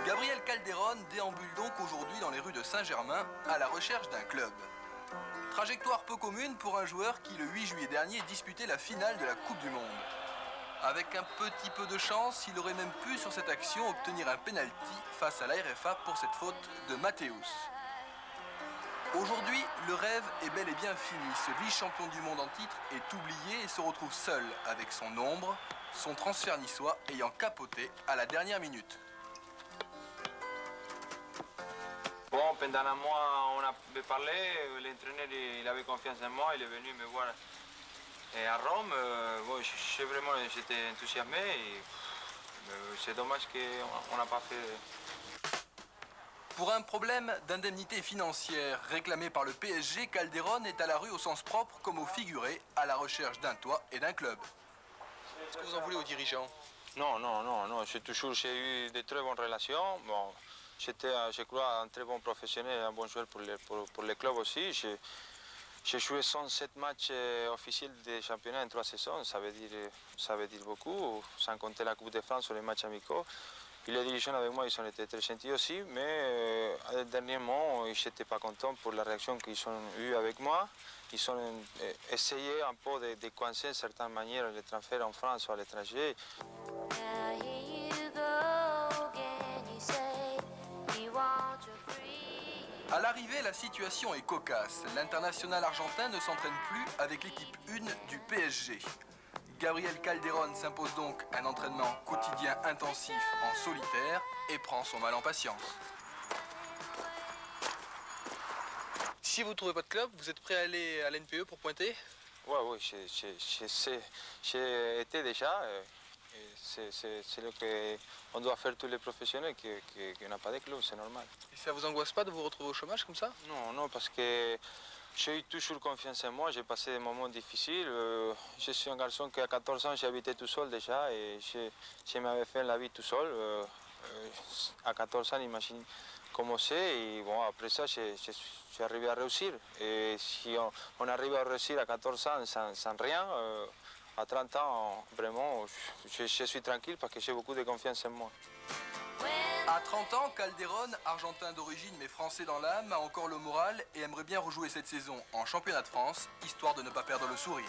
Gabriel Calderón déambule donc aujourd'hui dans les rues de Saint-Germain à la recherche d'un club. Trajectoire peu commune pour un joueur qui le 8 juillet dernier disputait la finale de la Coupe du Monde. Avec un petit peu de chance, il aurait même pu sur cette action obtenir un penalty face à la RFA pour cette faute de Matthäus. Aujourd'hui, le rêve est bel et bien fini. Ce vice-champion du monde en titre est oublié et se retrouve seul avec son ombre, son transfert niçois ayant capoté à la dernière minute. Bon, pendant un mois, on avait parlé, l'entraîneur il avait confiance en moi, il est venu me voir à Rome. Bon, j'étais enthousiasmé et c'est dommage qu'on n'a pas fait. Pour un problème d'indemnité financière réclamé par le PSG, Calderón est à la rue au sens propre comme au figuré, à la recherche d'un toit et d'un club. Est-ce que vous en voulez aux dirigeants? Non. J'ai eu de très bonnes relations. Bon, j'étais, je crois, un très bon professionnel, un bon joueur pour les clubs aussi. J'ai joué 107 matchs officiels de championnat en 3 saisons, ça veut dire beaucoup, sans compter la Coupe de France ou les matchs amicaux. Et les dirigeants avec moi, ils ont été très gentils aussi, mais dernièrement, ils n'étaient pas contents pour la réaction qu'ils ont eue avec moi. Ils ont essayé un peu de coincer de certaines manières les transferts en France ou à l'étranger. À l'arrivée, la situation est cocasse. L'international argentin ne s'entraîne plus avec l'équipe 1 du PSG. Gabriel Calderón s'impose donc un entraînement quotidien intensif en solitaire et prend son mal en patience. Si vous ne trouvez pas de club, vous êtes prêt à aller à l'NPE pour pointer? Oui, j'ai été déjà. C'est ce qu'on doit faire tous les professionnels qui n'ont pas de club, c'est normal. Et ça vous angoisse pas de vous retrouver au chômage comme ça? Non, parce que j'ai eu toujours confiance en moi, j'ai passé des moments difficiles. Je suis un garçon qui à 14 ans, j'habitais tout seul déjà et je m'avais fait la vie tout seul. À 14 ans, imagine comment c'est. Et bon, après ça, je suis arrivé à réussir. Et si on arrive à réussir à 14 ans sans rien, à 30 ans, vraiment, je suis tranquille parce que j'ai beaucoup de confiance en moi. À 30 ans, Calderón, argentin d'origine mais français dans l'âme, a encore le moral et aimerait bien rejouer cette saison en championnat de France, histoire de ne pas perdre le sourire.